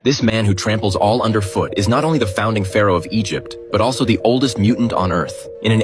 This man who tramples all underfoot is not only the founding pharaoh of Egypt, but also the oldest mutant on Earth. In an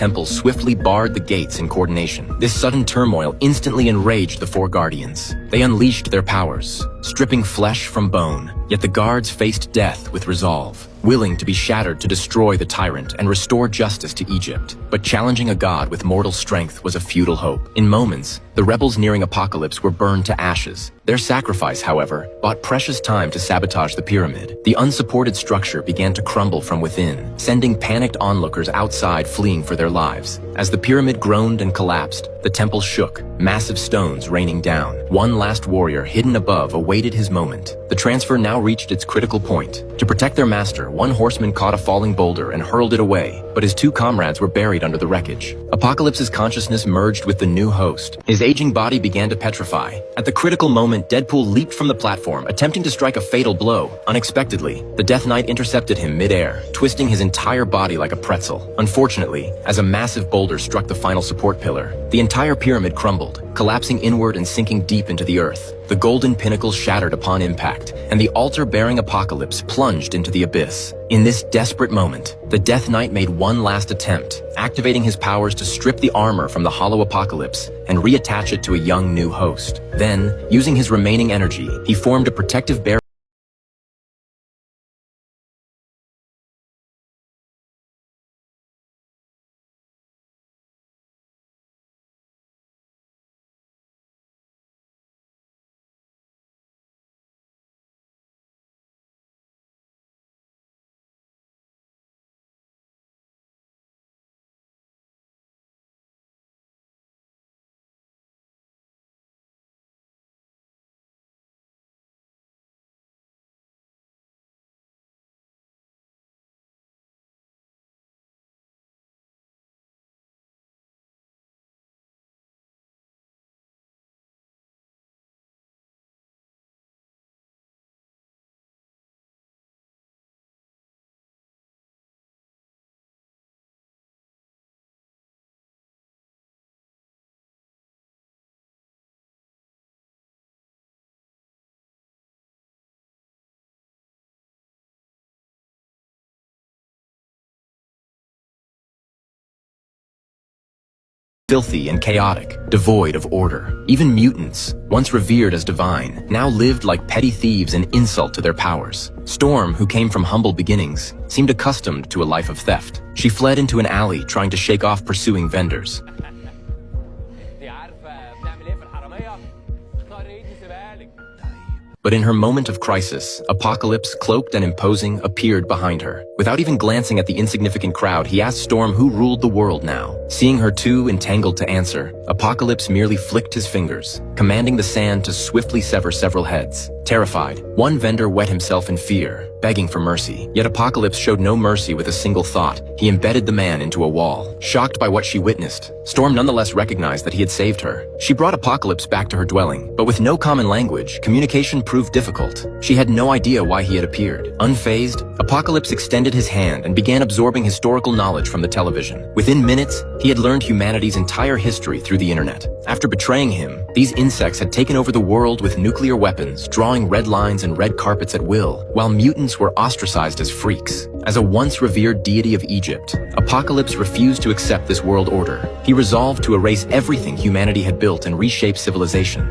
temple swiftly barred the gates in coordination. This sudden turmoil instantly enraged the four guardians. They unleashed their powers, stripping flesh from bone. Yet the guards faced death with resolve, willing to be shattered to destroy the tyrant and restore justice to Egypt. But challenging a god with mortal strength was a futile hope. In moments, the rebels nearing Apocalypse were burned to ashes. Their sacrifice, however, bought precious time to sabotage the pyramid. The unsupported structure began to crumble from within, sending panicked onlookers outside fleeing for their lives. As the pyramid groaned and collapsed, the temple shook, massive stones raining down. One last warrior hidden above awaited his moment. The transfer now reached its critical point. To protect their master, one horseman caught a falling boulder and hurled it away, but his two comrades were buried under the wreckage. Apocalypse's consciousness merged with the new host. His aging body began to petrify. At the critical moment, Deadpool leaped from the platform, attempting to strike a fatal blow. Unexpectedly, the Death Knight intercepted him mid-air, twisting his entire body like a pretzel. Unfortunately, as a massive boulder struck the final support pillar, the entire pyramid crumbled, collapsing inward and sinking deep into the earth. The golden pinnacle shattered upon impact, and the altar bearing Apocalypse plunged into the abyss. In this desperate moment, the Death Knight made one last attempt, activating his powers to strip the armor from the hollow Apocalypse and reattach it to a young new host. Then, using his remaining energy, he formed a protective barrier. Filthy and chaotic, devoid of order. Even mutants, once revered as divine, now lived like petty thieves and insult to their powers. Storm, who came from humble beginnings, seemed accustomed to a life of theft. She fled into an alley trying to shake off pursuing vendors. But in her moment of crisis, Apocalypse, cloaked and imposing, appeared behind her. Without even glancing at the insignificant crowd, he asked Storm who ruled the world now. Seeing her too entangled to answer, Apocalypse merely flicked his fingers, commanding the sand to swiftly sever several heads. Terrified, one vendor wet himself in fear, begging for mercy. Yet Apocalypse showed no mercy with a single thought. He embedded the man into a wall. Shocked by what she witnessed, Storm nonetheless recognized that he had saved her. She brought Apocalypse back to her dwelling, but with no common language, communication proved difficult. She had no idea why he had appeared. Unfazed, Apocalypse extended his hand and began absorbing historical knowledge from the television. Within minutes, he had learned humanity's entire history through the internet. After betraying him, these insects had taken over the world with nuclear weapons, drawing red lines and red carpets at will, while mutants were ostracized as freaks. As a once revered deity of Egypt, Apocalypse refused to accept this world order. He resolved to erase everything humanity had built and reshape civilization.